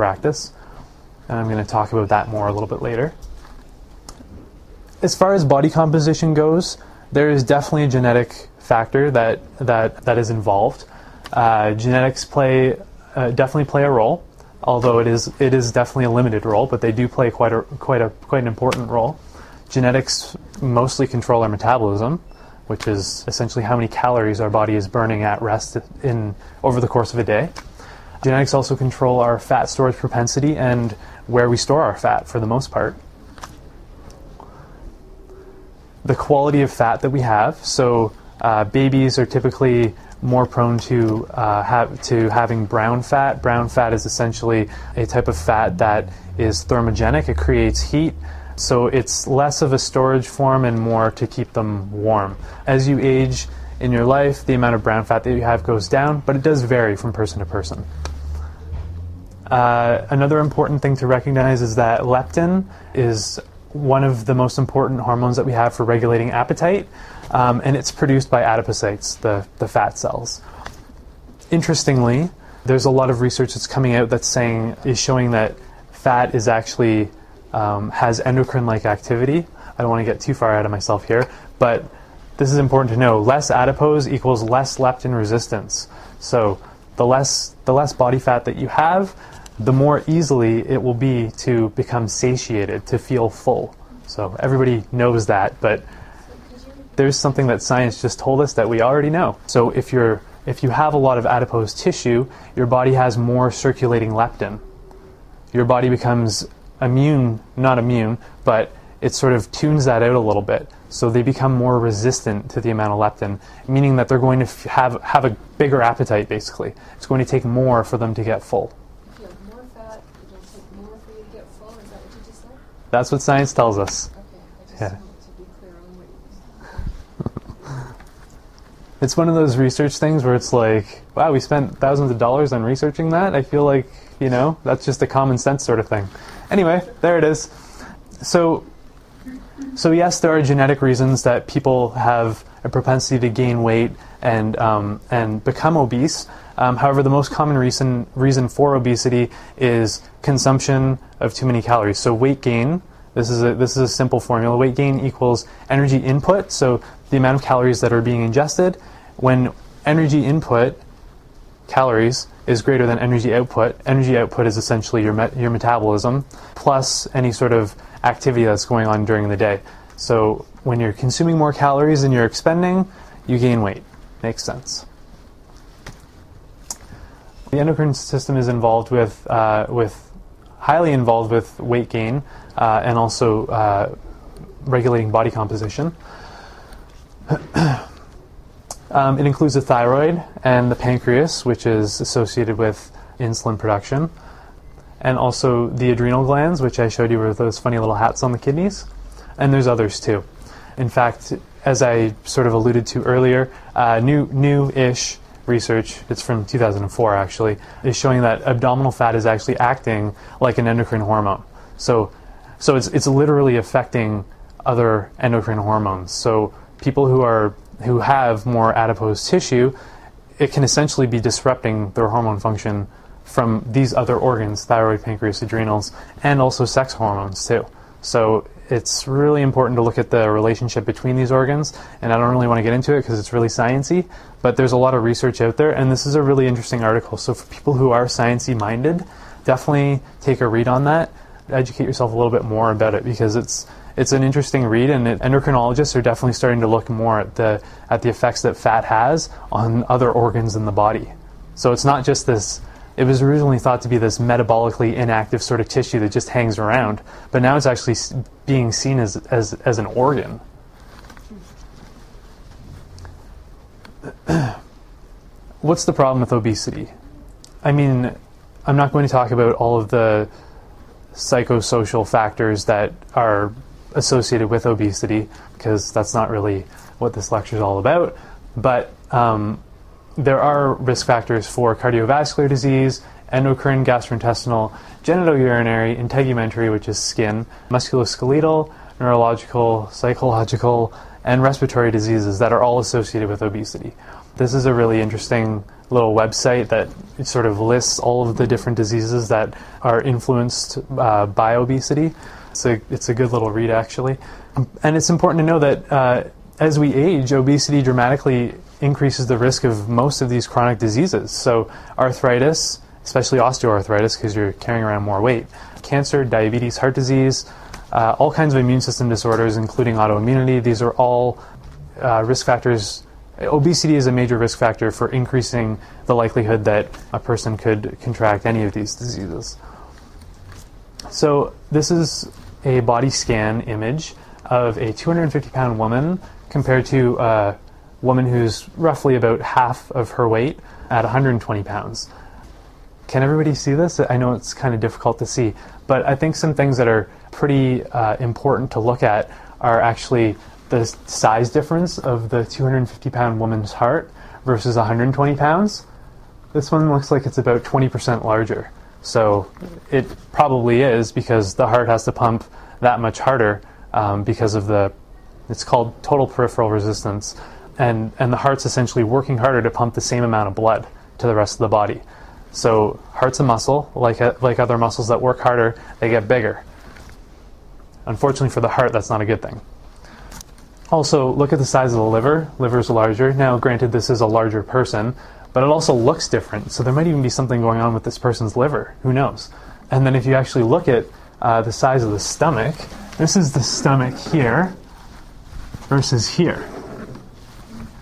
practice. And I'm going to talk about that more a little bit later. As far as body composition goes, there is definitely a genetic factor that is involved. Genetics definitely play a role, although it is definitely a limited role, but they do play quite an important role. Genetics mostly control our metabolism, which is essentially how many calories our body is burning at rest over the course of a day. Genetics also control our fat storage propensity and where we store our fat for the most part. The quality of fat that we have, so babies are typically more prone to having brown fat. Brown fat is essentially a type of fat that is thermogenic. It creates heat, so it's less of a storage form and more to keep them warm. As you age in your life, the amount of brown fat that you have goes down, but it does vary from person to person. Another important thing to recognize is that leptin is one of the most important hormones that we have for regulating appetite, and it's produced by adipocytes, the fat cells. Interestingly, there's a lot of research that's coming out is showing that fat is actually has endocrine-like activity. I don't want to get too far out of myself here, but this is important to know. Less adipose equals less leptin resistance. So the less body fat that you have, the more easily it will be to become satiated, to feel full. So everybody knows that, but there's something that science just told us that we already know. So if you have a lot of adipose tissue, your body has more circulating leptin. Your body becomes not immune, but it sort of tunes that out a little bit. So they become more resistant to the amount of leptin, meaning that they're going to have a bigger appetite, basically. It's going to take more for them to get full. That's what science tells us. Okay, I just Yeah. wanted to be clear on what you said. It's one of those research things where it's like, wow, we spent thousands of dollars on researching that. I feel like, that's just a common sense sort of thing. Anyway, there it is. So yes, there are genetic reasons that people have a propensity to gain weight and become obese. However, the most common reason for obesity is consumption of too many calories. So weight gain, this is a simple formula. Weight gain equals energy input, so the amount of calories that are being ingested. When energy input, calories, is greater than energy output is essentially your metabolism, plus any sort of activity that's going on during the day. So when you're consuming more calories than you're expending, you gain weight. Makes sense. The endocrine system is highly involved with weight gain and also regulating body composition. It includes the thyroid and the pancreas, which is associated with insulin production, and also the adrenal glands, which I showed you with those funny little hats on the kidneys, and there's others too. In fact, as I sort of alluded to earlier, new-ish research, it's from 2004 actually, is showing that abdominal fat is actually acting like an endocrine hormone. So it's literally affecting other endocrine hormones. So people who have more adipose tissue, it can essentially be disrupting their hormone function from these other organs, thyroid, pancreas, adrenals, and also sex hormones too. So it's really important to look at the relationship between these organs, and I don't really want to get into it because it's really sciencey, but there's a lot of research out there, and this is a really interesting article. So for people who are sciencey minded, definitely take a read on that, educate yourself a little bit more about it, because it's an interesting read, and endocrinologists are definitely starting to look more at the effects that fat has on other organs in the body. So it's not just this. It was originally thought to be this metabolically inactive sort of tissue that just hangs around, but now it's actually being seen as an organ. What's the problem with obesity? I mean, I'm not going to talk about all of the psychosocial factors that are associated with obesity, because that's not really what this lecture is all about, but there are risk factors for cardiovascular disease, endocrine, gastrointestinal, genitourinary, integumentary, which is skin, musculoskeletal, neurological, psychological, and respiratory diseases that are all associated with obesity. This is a really interesting little website that sort of lists all of the different diseases that are influenced by obesity. It's a good little read, actually. And it's important to know that as we age, obesity dramatically increases the risk of most of these chronic diseases. So arthritis, especially osteoarthritis, because you're carrying around more weight, cancer, diabetes, heart disease, all kinds of immune system disorders, including autoimmunity. These are all risk factors. Obesity is a major risk factor for increasing the likelihood that a person could contract any of these diseases. So this is a body scan image of a 250-pound woman compared to a woman who's roughly about half of her weight at 120 pounds. Can everybody see this? I know it's kind of difficult to see, but I think some things that are pretty important to look at are actually the size difference of the 250-pound woman's heart versus 120 pounds. This one looks like it's about 20% larger. So it probably is, because the heart has to pump that much harder because of it's called total peripheral resistance. And the heart's essentially working harder to pump the same amount of blood to the rest of the body. So heart's a muscle, like other muscles that work harder, they get bigger. Unfortunately for the heart, that's not a good thing. Also, look at the size of the liver. Liver's larger. Now, granted, this is a larger person, but it also looks different. So there might even be something going on with this person's liver. Who knows? And then if you actually look at the size of the stomach, this is the stomach here versus here.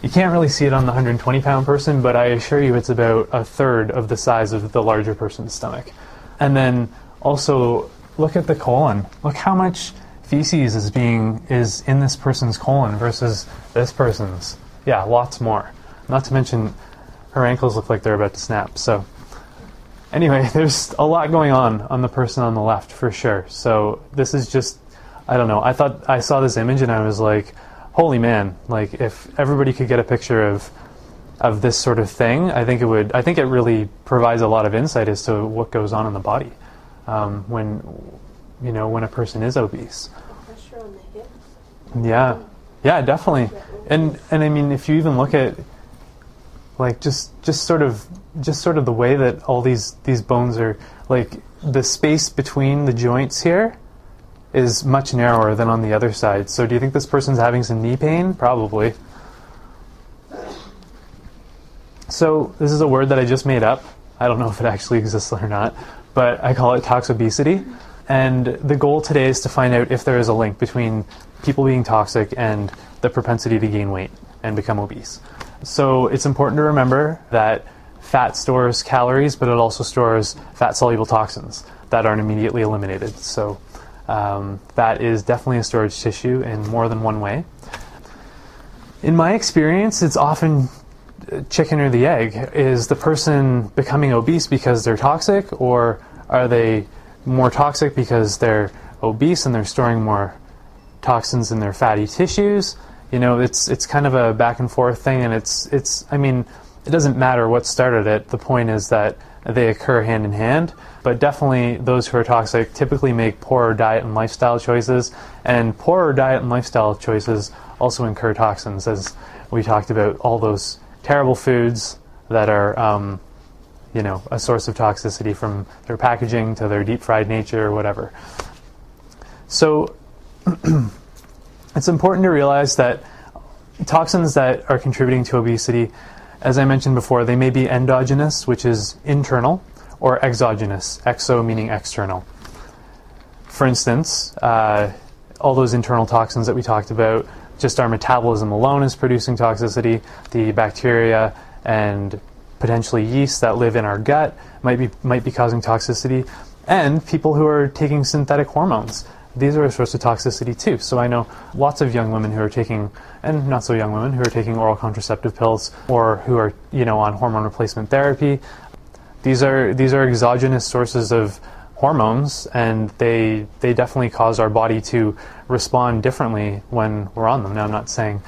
You can't really see it on the 120-pound person, but I assure you it's about a third of the size of the larger person's stomach. And then also look at the colon. Look how much feces is in this person's colon versus this person's. Yeah, lots more. Not to mention her ankles look like they're about to snap. So anyway, there's a lot going on the person on the left for sure. So this is just, I don't know. I saw this image and I was like, holy man, like if everybody could get a picture of this sort of thing, I think it really provides a lot of insight as to what goes on in the body when a person is obese. Pressure on the hips. Yeah, definitely. And I mean, if you even look at like just sort of the way that all these bones are, like the space between the joints here is much narrower than on the other side. So do you think this person's having some knee pain? Probably. So this is a word that I just made up. I don't know if it actually exists or not, but I call it toxobesity. And the goal today is to find out if there is a link between people being toxic and the propensity to gain weight and become obese. So it's important to remember that fat stores calories, but it also stores fat-soluble toxins that aren't immediately eliminated. So that is definitely a storage tissue in more than one way. In my experience, it's often chicken or the egg. Is the person becoming obese because they're toxic, or are they more toxic because they're obese and they're storing more toxins in their fatty tissues? You know, it's kind of a back and forth thing, and I mean, it doesn't matter what started it. The point is that they occur hand in hand, but definitely those who are toxic typically make poorer diet and lifestyle choices, and poorer diet and lifestyle choices also incur toxins, as we talked about, all those terrible foods that are a source of toxicity, from their packaging to their deep fried nature or whatever. So it's important to realize that toxins that are contributing to obesity, as I mentioned before, they may be endogenous, which is internal, or exogenous, exo meaning external. For instance, all those internal toxins that we talked about, just our metabolism alone is producing toxicity. The bacteria and potentially yeast that live in our gut might be causing toxicity, and people who are taking synthetic hormones. These are a source of toxicity too. So I know lots of young women who are taking, and not so young women, who are taking oral contraceptive pills, or who are on hormone replacement therapy. These are exogenous sources of hormones, and they definitely cause our body to respond differently when we're on them. Now, I'm not saying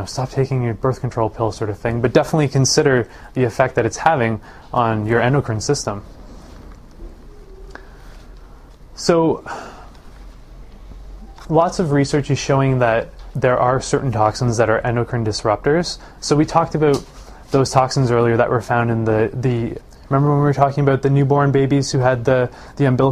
stop taking your birth control pill sort of thing, but definitely consider the effect that it's having on your endocrine system. So lots of research is showing that there are certain toxins that are endocrine disruptors. So we talked about those toxins earlier that were found in the remember when we were talking about the newborn babies who had the umbilical